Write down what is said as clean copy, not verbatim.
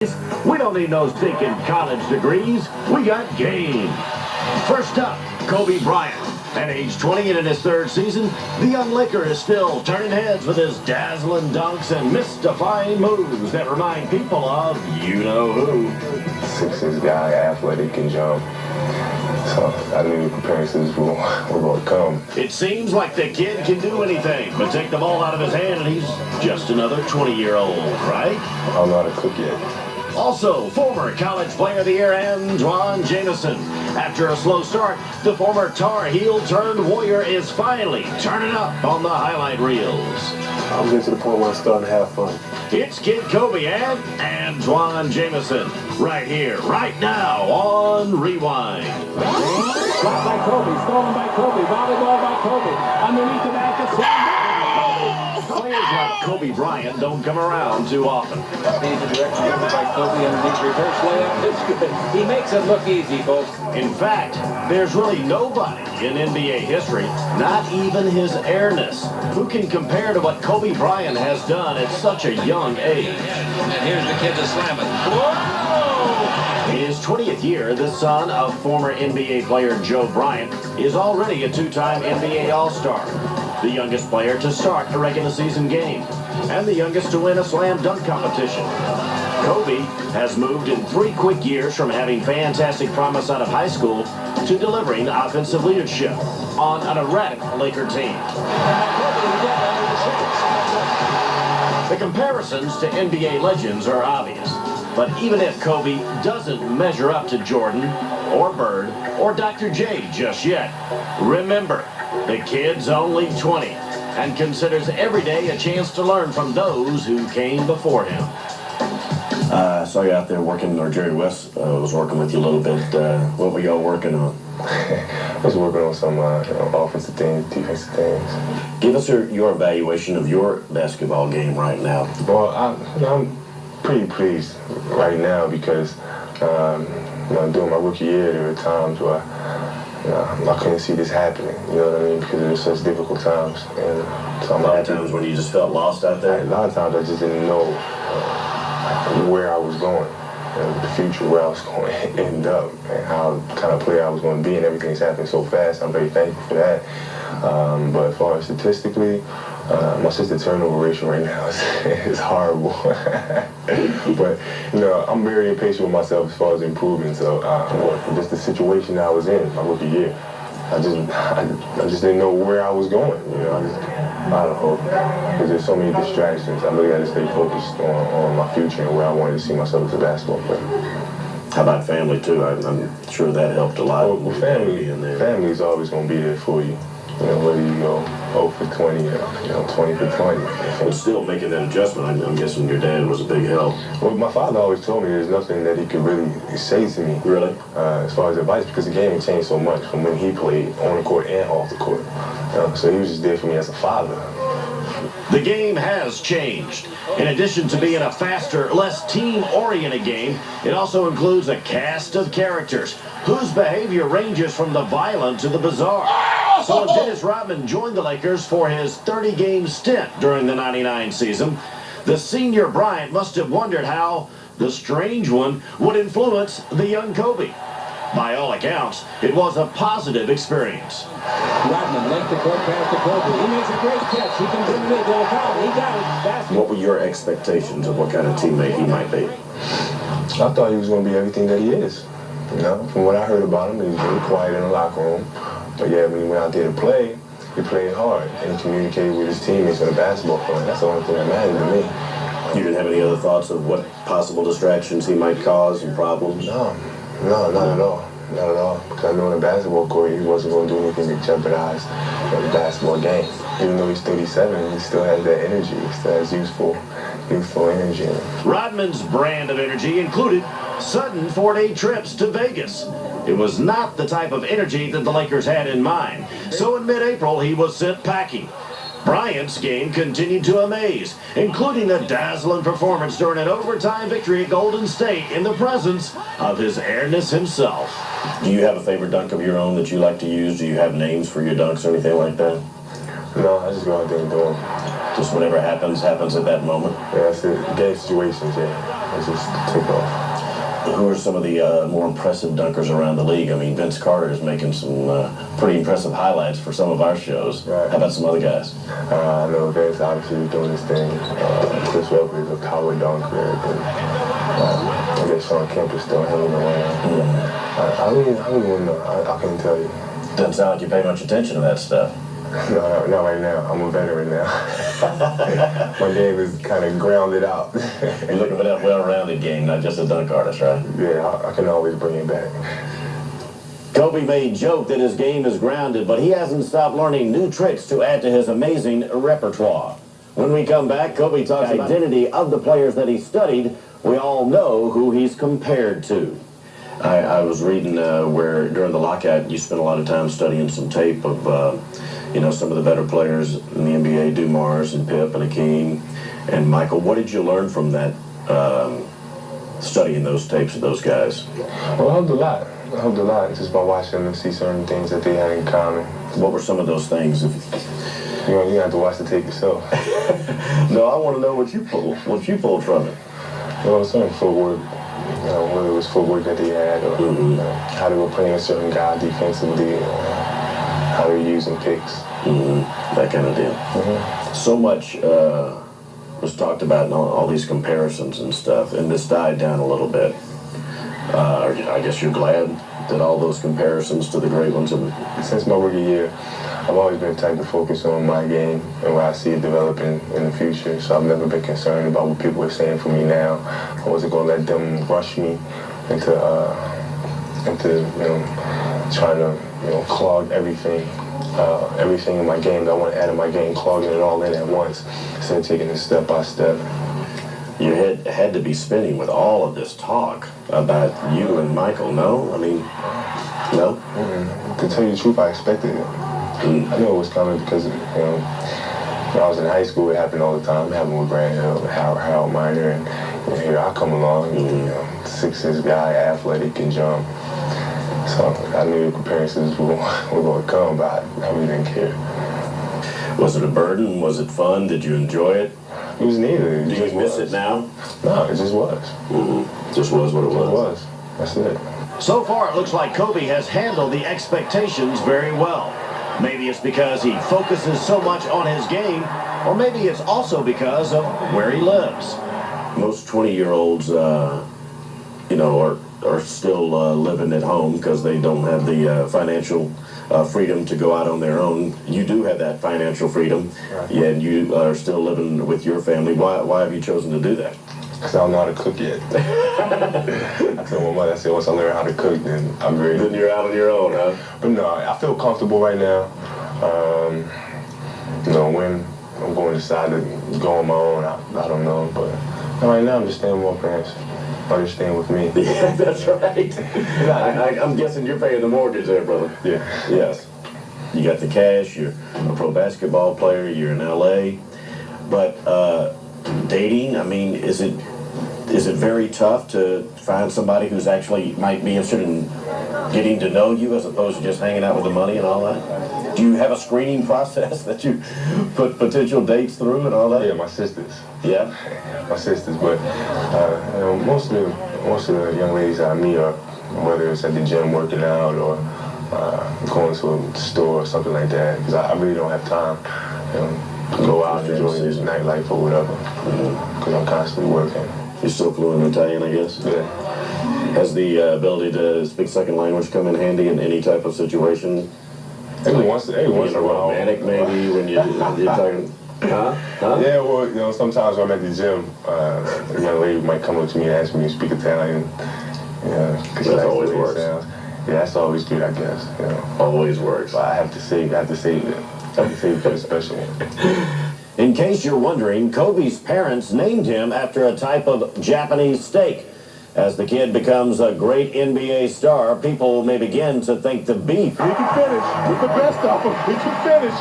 We don't need no stinking college degrees. We got game. First up, Kobe Bryant. At age 20 and in his third season, the young Laker is still turning heads with his dazzling dunks and mystifying moves that remind people of you-know-who. 6'6" guy, athletic, can jump. So I knew the appearances were going to come. It seems like the kid can do anything, but take the ball out of his hand and he's just another 20-year-old, right? I don't know how to cook yet. Also, former College Player of the Year Antoine Jamison. After a slow start, the former Tar Heel turned Warrior is finally turning up on the highlight reels. I'm getting to the point where I'm starting to have fun. It's Kid Kobe and Antoine Jamison, right here, right now on Rewind. Shot by Kobe, stolen by Kobe, volleyball by Kobe, underneath the back of Sam. Players like Kobe Bryant don't come around too often. Change the direction given by Kobe underneath reverse layup. It's good. He makes it look easy, folks. In fact, there's really nobody in NBA history, not even his airness, who can compare to what Kobe Bryant has done at such a young age. And here's the kid to slam it. Whoa! In his 20th year, the son of former NBA player Joe Bryant is already a two-time NBA All-Star, the youngest player to start a regular season game, and the youngest to win a slam dunk competition. Kobe has moved in 3 quick years from having fantastic promise out of high school to delivering offensive leadership on an erratic Laker team. The comparisons to NBA legends are obvious, but even if Kobe doesn't measure up to Jordan or Bird or Dr. J just yet, remember, the kid's only 20 and considers every day a chance to learn from those who came before him. I saw you out there working, or Jerry West was working with you a little bit. What were y'all working on? I was working on some offensive things, defensive things. Give us your evaluation of your basketball game right now. Well, I'm pretty pleased right now because during my rookie year, there were times where I couldn't see this happening, you know what I mean, because it was such difficult times. And so a lot of times when you just felt lost out there? A lot of times I just didn't know where I was going, the future, where I was going to end up, and how kind of player I was going to be, and everything's happening so fast. I'm very thankful for that. But as far as statistically, my assistant turnover ratio right now is horrible. But, I'm very impatient with myself as far as improving. So just the situation that I was in my rookie year, I just didn't know where I was going. I don't know, because there's so many distractions. I really had to stay focused on my future and where I wanted to see myself as a basketball player. How about family, too? I'm sure that helped a lot. Well, family's always going to be there for you. Whether you go 0 for 20 or 20 for 20. But still making that adjustment, I'm guessing your dad was a big help. Well, my father always told me there's nothing that he could really say to me. Really? As far as advice, because the game had changed so much from when he played on the court and off the court. So he was just there for me as a father. The game has changed. In addition to being a faster, less team-oriented game, it also includes a cast of characters whose behavior ranges from the violent to the bizarre. So when Dennis Rodman joined the Lakers for his 30-game stint during the '99 season, the senior Bryant must have wondered how the strange one would influence the young Kobe. By all accounts, it was a positive experience. Rodman length the court pass to Kobe. He makes a great catch. He can bring it. They'll foul. He got it. Basket. What were your expectations of what kind of teammate he might be? I thought he was going to be everything that he is. From what I heard about him, he was very quiet in the locker room. But yeah, when he went out there to play, he played hard and he communicated with his teammates on the basketball court. That's the only thing that mattered to me. You didn't have any other thoughts of what possible distractions he might cause and problems? No, not at all. Not at all. Because I know in the basketball court, he wasn't going to do anything to jeopardize the basketball game. Even though he's 37, he still has that energy. He still has youthful energy. Rodman's brand of energy included sudden 4-day trips to Vegas. It was not the type of energy that the Lakers had in mind. So in mid-April, he was sent packing. Bryant's game continued to amaze, including a dazzling performance during an overtime victory at Golden State in the presence of his airness himself. Do you have a favorite dunk of your own that you like to use? Do you have names for your dunks or anything like that? No, I just go out there and do them. Just whatever happens at that moment? Yeah, that's it. Game situations, yeah. it's just take off. Who are some of the more impressive dunkers around the league? I mean, Vince Carter is making some pretty impressive highlights for some of our shows. Right. How about some other guys? I know Vince obviously is doing his thing. Chris Webber is a power dunker. And, I guess Sean Kemp is still hanging around. I don't even know. I can't tell you. Doesn't sound like you pay much attention to that stuff. No, not right now. I'm a veteran now. My game is kind of grounded out. You're looking for that well-rounded game, not just a dunk artist, right? Yeah, I can always bring it back. Kobe may joke that his game is grounded, but he hasn't stopped learning new tricks to add to his amazing repertoire. When we come back, Kobe talks about the identity of the players that he studied. We all know who he's compared to. I was reading where during the lockout you spent a lot of time studying some tape of some of the better players in the NBA, Dumars and Pip and Akeem and Michael. What did you learn from that, studying those tapes of those guys? Well, it helped a lot. It helped a lot just by watching them and see certain things that they had in common. What were some of those things? You have to watch the tape yourself. No, I want to know what you pulled from it. Well, certain footwork, whether it was footwork that they had or how they were playing a certain guy defensively, how they were using picks. That kind of deal. So much was talked about in all these comparisons and stuff, and this died down a little bit. I guess you're glad that all those comparisons to the great ones have... Since my rookie year, I've always been the type to focus on my game and where I see it developing in the future. So I've never been concerned about what people are saying for me now. I wasn't going to let them rush me into trying to clog everything in my game that I want to add in my game, clogging it all in at once instead of taking it step by step. Your head had to be spinning with all of this talk about you and Michael, no? I mean, no? To tell you the truth, I expected it. I knew it was coming because, when I was in high school, it happened all the time. It happened with Bryant, Harold Miner, and here I come along, 6'6" guy, athletic, and jump. So I knew the comparisons were going to come, but I really didn't care. Was it a burden? Was it fun? Did you enjoy it? It was neither. Do you miss it now? No, it just was. Just was what it was. It was. That's it. So far, it looks like Kobe has handled the expectations very well. Maybe it's because he focuses so much on his game, or maybe it's also because of where he lives. Most 20-year-olds, are still living at home because they don't have the financial freedom to go out on their own. You do have that financial freedom, and you are still living with your family. Why have you chosen to do that? Because I don't know how to cook yet. I told my mother, I said, once I learn how to cook, then I'm ready. Then you're out on your own, huh? But no, I feel comfortable right now. When I'm going to decide to go on my own, I don't know. But right now, I'm just staying with my parents. Understand with me. Yeah, that's right. I'm guessing you're paying the mortgage there, brother. Yeah. Yes. You got the cash, you're a pro basketball player, you're in LA. But dating, I mean, is it very tough to find somebody who's actually might be interested in getting to know you as opposed to just hanging out with the money and all that? Do you have a screening process that you put potential dates through and all that? Yeah, my sisters. Yeah? My sisters, but most of the young ladies that I meet are, whether it's at the gym working out or going to a store or something like that, because I really don't have time to go out and enjoy this nightlife or whatever, because I'm constantly working. You're still fluent in Italian, I guess? Yeah. Has the ability to speak second language come in handy in any type of situation? Every once in a while. Romantic, maybe, when you're talking... Huh? Yeah, well, sometimes when I'm at the gym, a young lady might come up to me and ask me to speak Italian. That always works. Yeah, that's always good, I guess. Always works. But I have to save it for the special one. In case you're wondering, Kobe's parents named him after a type of Japanese steak. As the kid becomes a great NBA star, people may begin to think the beef... He can finish. With the best of them, he can finish.